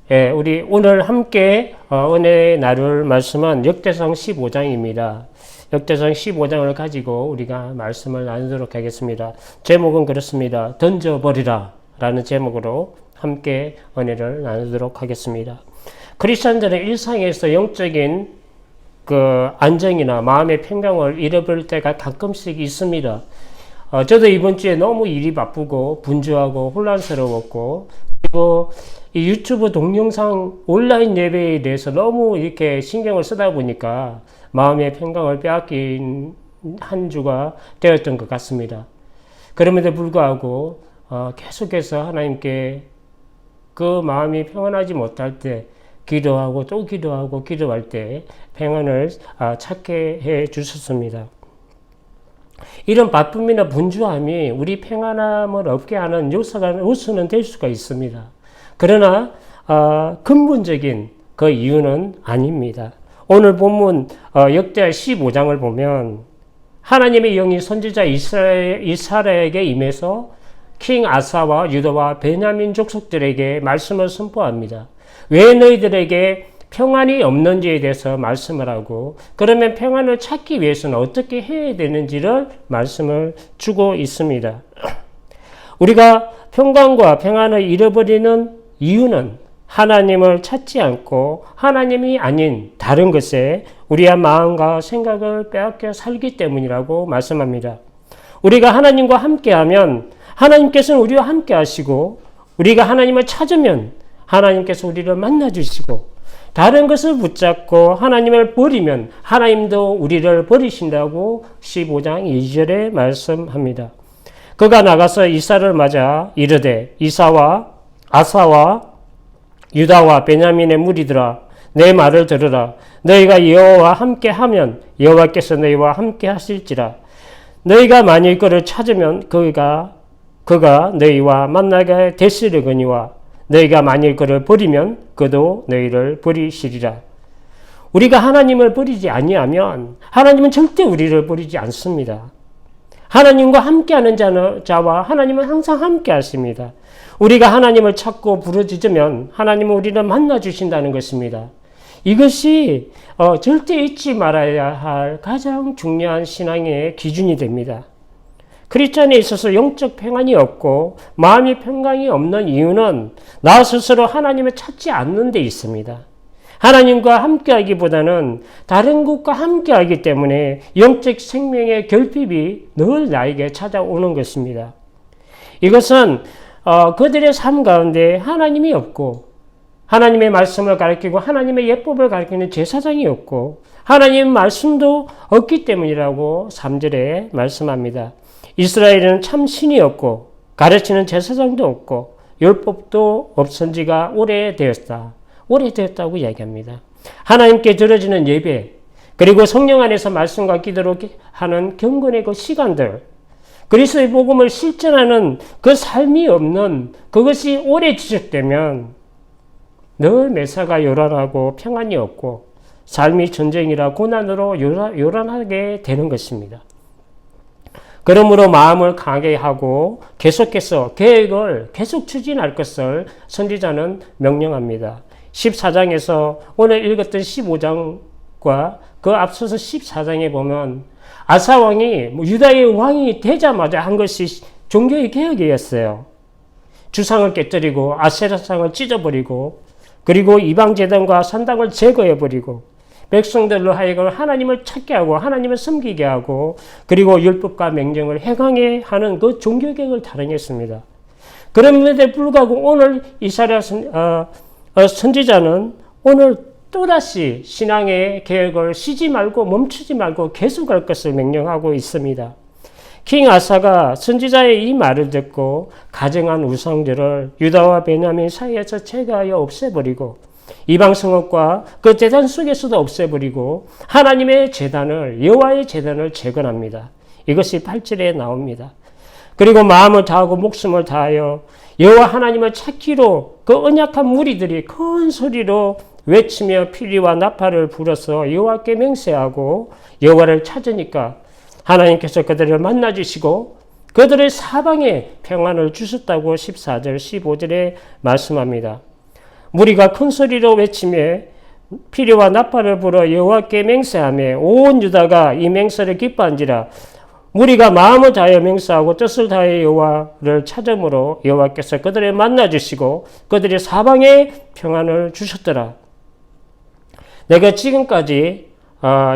우리 오늘 함께 은혜의 나눌 말씀은 역대상 15장입니다. 역대상 15장을 가지고 우리가 말씀을 나누도록 하겠습니다. 제목은 그렇습니다. 던져버리라 라는 제목으로 함께 은혜를 나누도록 하겠습니다. 크리스천들은 일상에서 영적인 그 안정이나 마음의 평강을 잃어버릴 때가 가끔씩 있습니다. 저도 이번 주에 너무 일이 바쁘고 분주하고 혼란스러웠고, 그리고 이 유튜브 동영상 온라인 예배에 대해서 너무 이렇게 신경을 쓰다 보니까 마음의 평강을 빼앗긴 한 주가 되었던 것 같습니다. 그럼에도 불구하고 계속해서 하나님께 그 마음이 평안하지 못할 때 기도하고 또 기도하고 기도할 때 평안을 찾게 해 주셨습니다. 이런 바쁨이나 분주함이 우리 평안함을 없게 하는 요소는 될 수가 있습니다. 그러나 근본적인 그 이유는 아닙니다. 오늘 본문 역대하 15장을 보면 하나님의 영이 선지자 이스라엘에게 임해서 킹 아사와 유다와 베냐민 족속들에게 말씀을 선포합니다. 왜 너희들에게 평안이 없는지에 대해서 말씀을 하고, 그러면 평안을 찾기 위해서는 어떻게 해야 되는지를 말씀을 주고 있습니다. 우리가 평강과 평안을 잃어버리는 이유는 하나님을 찾지 않고 하나님이 아닌 다른 것에 우리의 마음과 생각을 빼앗겨 살기 때문이라고 말씀합니다. 우리가 하나님과 함께하면 하나님께서는 우리와 함께 하시고, 우리가 하나님을 찾으면 하나님께서 우리를 만나주시고, 다른 것을 붙잡고 하나님을 버리면 하나님도 우리를 버리신다고 15장 2절에 말씀합니다. 그가 나가서 이사를 맞아 이르되, 이사와 아사와 유다와 베냐민의 무리들아, 내 말을 들으라. 너희가 여호와와 함께 하면 여호와께서 너희와 함께 하실지라. 너희가 만일 그를 찾으면 그가 너희와 만나게 되시려거니와 너희가 만일 그를 버리면 그도 너희를 버리시리라. 우리가 하나님을 버리지 아니하면 하나님은 절대 우리를 버리지 않습니다. 하나님과 함께하는 자와 하나님은 항상 함께 하십니다. 우리가 하나님을 찾고 부르짖으면 하나님은 우리를 만나주신다는 것입니다. 이것이 절대 잊지 말아야 할 가장 중요한 신앙의 기준이 됩니다. 크리스천에 있어서 영적 평안이 없고 마음의 평강이 없는 이유는 나 스스로 하나님을 찾지 않는 데 있습니다. 하나님과 함께하기보다는 다른 것과 함께하기 때문에 영적 생명의 결핍이 늘 나에게 찾아오는 것입니다. 이것은 그들의 삶 가운데 하나님이 없고, 하나님의 말씀을 가르치고 하나님의 예법을 가르치는 제사장이 없고 하나님의 말씀도 없기 때문이라고 3절에 말씀합니다. 이스라엘은 참 신이 없고 가르치는 제사장도 없고 율법도 없은 지가 오래되었다고 이야기합니다. 하나님께 드려지는 예배, 그리고 성령 안에서 말씀과 기도로 하는 경건의 그 시간들, 그리스도의 복음을 실천하는 그 삶이 없는 그것이 오래 지속되면 늘 매사가 요란하고 평안이 없고 삶이 전쟁이라 고난으로 요란하게 되는 것입니다. 그러므로 마음을 강하게 하고 계속해서 계획을 계속 추진할 것을 선지자는 명령합니다. 14장에서 오늘 읽었던 15장과 그 앞서서 14장에 보면 아사 왕이 유다의 왕이 되자마자 한 것이 종교의 개혁이었어요. 주상을 깨뜨리고 아세라상을 찢어버리고, 그리고 이방제단과 산당을 제거해버리고 백성들로 하여금 하나님을 찾게 하고 하나님을 섬기게 하고, 그리고 율법과 명령을 행하게 하는 그 종교개혁을 단행했습니다. 그럼에도 불구하고 오늘 이사야 선지자는 오늘 또다시 신앙의 개혁을 쉬지 말고 멈추지 말고 계속할 것을 명령하고 있습니다. 킹 아사가 선지자의 이 말을 듣고 가증한 우상들을 유다와 베냐민 사이에서 제거하여 없애버리고, 이방 성읍과 그 제단 속에서도 없애버리고 하나님의 제단을, 여호와의 제단을 재건합니다. 이것이 8절에 나옵니다. 그리고 마음을 다하고 목숨을 다하여 여호와 하나님을 찾기로 그 언약한 무리들이 큰 소리로 외치며 피리와 나팔을 불어서 여호와께 맹세하고 여호와를 찾으니까 하나님께서 그들을 만나주시고 그들의 사방에 평안을 주셨다고 14절, 15절에 말씀합니다. 무리가 큰 소리로 외치며 피리와 나팔을 불어 여호와께 맹세하며 온 유다가 이 맹세를 기뻐한지라. 무리가 마음을 다하여 맹세하고 뜻을 다하여 여호와를 찾음으로 여호와께서 그들을 만나 주시고 그들의 사방에 평안을 주셨더라. 내가 지금까지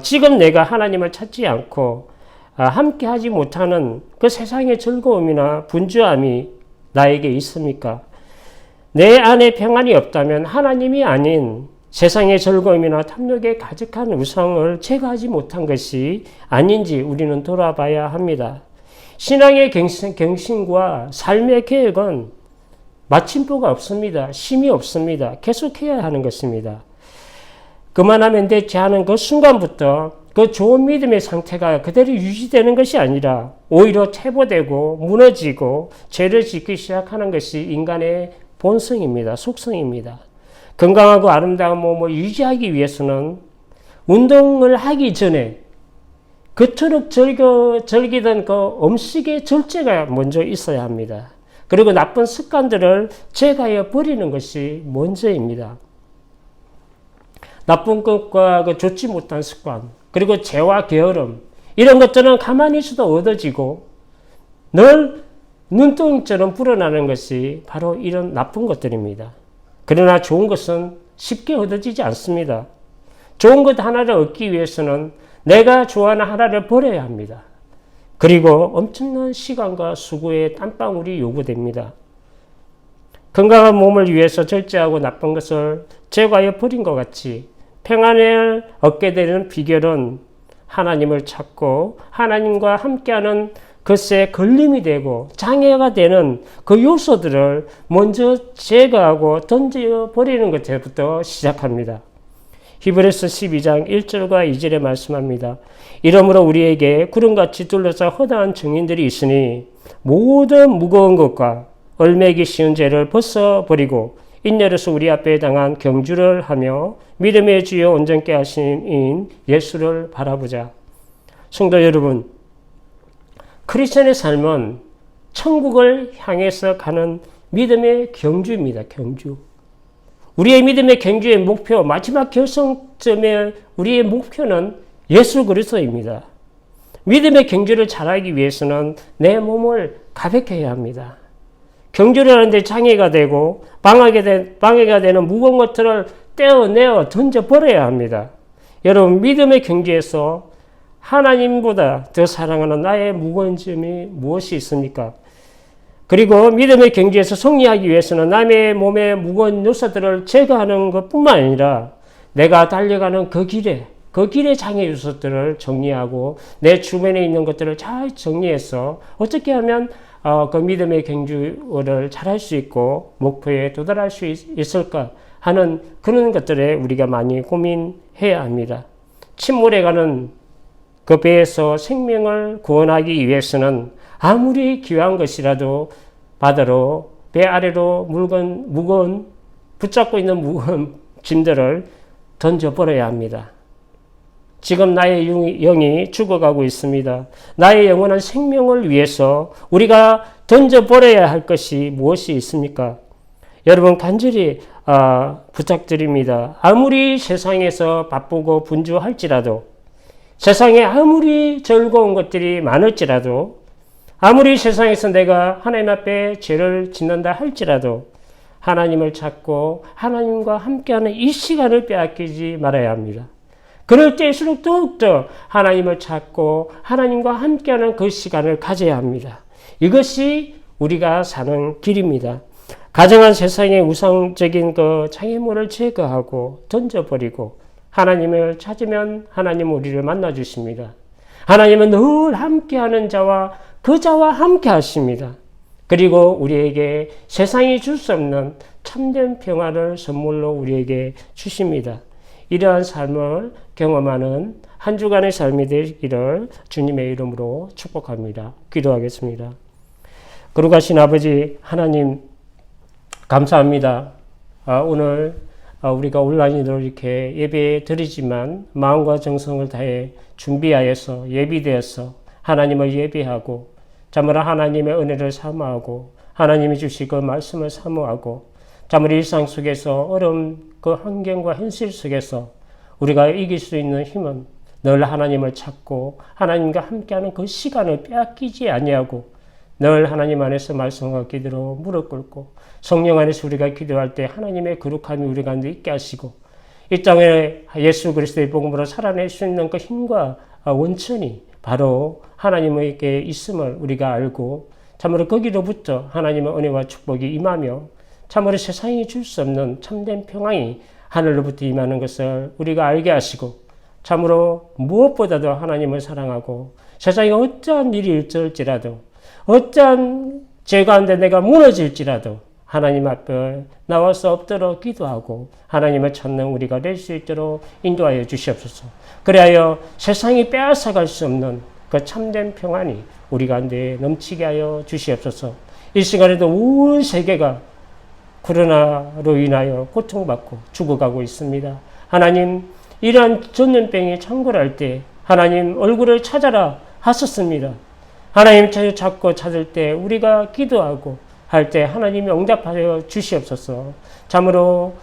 지금 내가 하나님을 찾지 않고 함께 하지 못하는 그 세상의 즐거움이나 분주함이 나에게 있습니까? 내 안에 평안이 없다면 하나님이 아닌 세상의 즐거움이나 탐욕에 가득한 우상을 제거하지 못한 것이 아닌지 우리는 돌아봐야 합니다. 신앙의 경신과 삶의 계획은 마침표가 없습니다. 쉼이 없습니다. 계속해야 하는 것입니다. 그만하면 되지 않은 그 순간부터 그 좋은 믿음의 상태가 그대로 유지되는 것이 아니라 오히려 퇴보되고 무너지고 죄를 짓기 시작하는 것이 인간의 본성입니다. 속성입니다. 건강하고 아름다운 몸을 유지하기 위해서는 운동을 하기 전에 그토록 즐기던 그 음식의 절제가 먼저 있어야 합니다. 그리고 나쁜 습관들을 제거하여 버리는 것이 먼저입니다. 나쁜 것과 그 좋지 못한 습관, 그리고 죄와 게으름, 이런 것들은 가만히 있어도 얻어지고 늘 눈덩이처럼 불어나는 것이 바로 이런 나쁜 것들입니다. 그러나 좋은 것은 쉽게 얻어지지 않습니다. 좋은 것 하나를 얻기 위해서는 내가 좋아하는 하나를 버려야 합니다. 그리고 엄청난 시간과 수고의 땀방울이 요구됩니다. 건강한 몸을 위해서 절제하고 나쁜 것을 제거하여 버린 것 같이 평안을 얻게 되는 비결은 하나님을 찾고 하나님과 함께하는 것에 걸림이 되고 장애가 되는 그 요소들을 먼저 제거하고 던져버리는 것부터 시작합니다. 히브리서 12장 1절과 2절에 말씀합니다. 이러므로 우리에게 구름같이 둘러싸 허다한 증인들이 있으니 모든 무거운 것과 얼매기 쉬운 죄를 벗어버리고 인내로서 우리 앞에 당한 경주를 하며 믿음의 주여 온전케 하신 예수를 바라보자. 성도 여러분, 크리스천의 삶은 천국을 향해서 가는 믿음의 경주입니다. 경주. 우리의 믿음의 경주의 목표, 마지막 결승점의 우리의 목표는 예수 그리스도입니다. 믿음의 경주를 잘하기 위해서는 내 몸을 가볍게 해야 합니다. 경주를 하는데 장애가 되고 방해가 되는 무거운 것들을 떼어내어 던져버려야 합니다. 여러분, 믿음의 경주에서 하나님보다 더 사랑하는 나의 무거운 점이 무엇이 있습니까? 그리고 믿음의 경주에서 승리하기 위해서는 남의 몸의 무거운 요소들을 제거하는 것뿐만 아니라 내가 달려가는 그 길의 장애 요소들을 정리하고 내 주변에 있는 것들을 잘 정리해서 어떻게 하면 그 믿음의 경주를 잘할 수 있고 목표에 도달할 수 있을까 하는 그런 것들에 우리가 많이 고민해야 합니다. 침몰에 가는 그 배에서 생명을 구원하기 위해서는 아무리 귀한 것이라도 바다로 배 아래로 무거운 붙잡고 있는 무거운 짐들을 던져버려야 합니다. 지금 나의 영이 죽어가고 있습니다. 나의 영원한 생명을 위해서 우리가 던져버려야 할 것이 무엇이 있습니까? 여러분, 간절히 부탁드립니다. 아무리 세상에서 바쁘고 분주할지라도, 세상에 아무리 즐거운 것들이 많을지라도, 아무리 세상에서 내가 하나님 앞에 죄를 짓는다 할지라도 하나님을 찾고 하나님과 함께하는 이 시간을 빼앗기지 말아야 합니다. 그럴 때일수록 더욱더 하나님을 찾고 하나님과 함께하는 그 시간을 가져야 합니다. 이것이 우리가 사는 길입니다. 가정한 세상의 우상적인 그 장애물을 제거하고 던져버리고 하나님을 찾으면 하나님은 우리를 만나 주십니다. 하나님은 늘 함께하는 자와 그 자와 함께 하십니다. 그리고 우리에게 세상이 줄 수 없는 참된 평화를 선물로 우리에게 주십니다. 이러한 삶을 경험하는 한 주간의 삶이 되기를 주님의 이름으로 축복합니다. 기도하겠습니다. 거룩하신 아버지 하나님, 감사합니다. 오늘 우리가 온라인으로 이렇게 예배 드리지만 마음과 정성을 다해 준비하여서 예비되어서 하나님을 예배하고 참으로 하나님의 은혜를 사모하고 하나님이 주신 그 말씀을 사모하고 참으로 일상 속에서 어려운 그 환경과 현실 속에서 우리가 이길 수 있는 힘은 늘 하나님을 찾고 하나님과 함께하는 그 시간을 빼앗기지 아니하고 늘 하나님 안에서 말씀과 기도로 무릎 꿇고 성령 안에서 우리가 기도할 때 하나님의 거룩함이 우리 가운데 있게 하시고 이 땅에 예수 그리스도의 복음으로 살아낼 수 있는 그 힘과 원천이 바로 하나님에게 있음을 우리가 알고 참으로 거기로부터 하나님의 은혜와 축복이 임하며 참으로 세상이 줄 수 없는 참된 평안이 하늘로부터 임하는 것을 우리가 알게 하시고 참으로 무엇보다도 하나님을 사랑하고 세상에 어떠한 일이 일어날지라도 어떠한 죄 가운데 내가 무너질지라도 하나님 앞에 나와서 엎드려 기도하고 하나님을 찾는 우리가 될 수 있도록 인도하여 주시옵소서. 그리하여 세상이 빼앗아갈 수 없는 그 참된 평안이 우리 가운데 넘치게 하여 주시옵소서. 이 시간에도 온 세계가 코로나로 인하여 고통받고 죽어가고 있습니다. 하나님, 이러한 전염병이 창궐할 때 하나님 얼굴을 찾아라 하셨습니다. 하나님 찾고 찾을 때 우리가 기도하고 할 때 하나님이 응답하여 주시옵소서. 참으로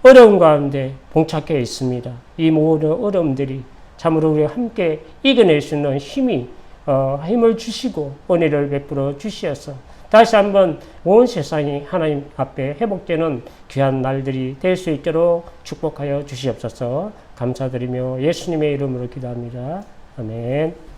어려움 가운데 봉착해 있습니다. 이 모든 어려움들이 참으로 우리가 함께 이겨낼 수 있는 힘을 주시고 은혜를 베풀어 주시어서 다시 한번 온 세상이 하나님 앞에 회복되는 귀한 날들이 될 수 있도록 축복하여 주시옵소서. 감사드리며 예수님의 이름으로 기도합니다. 아멘.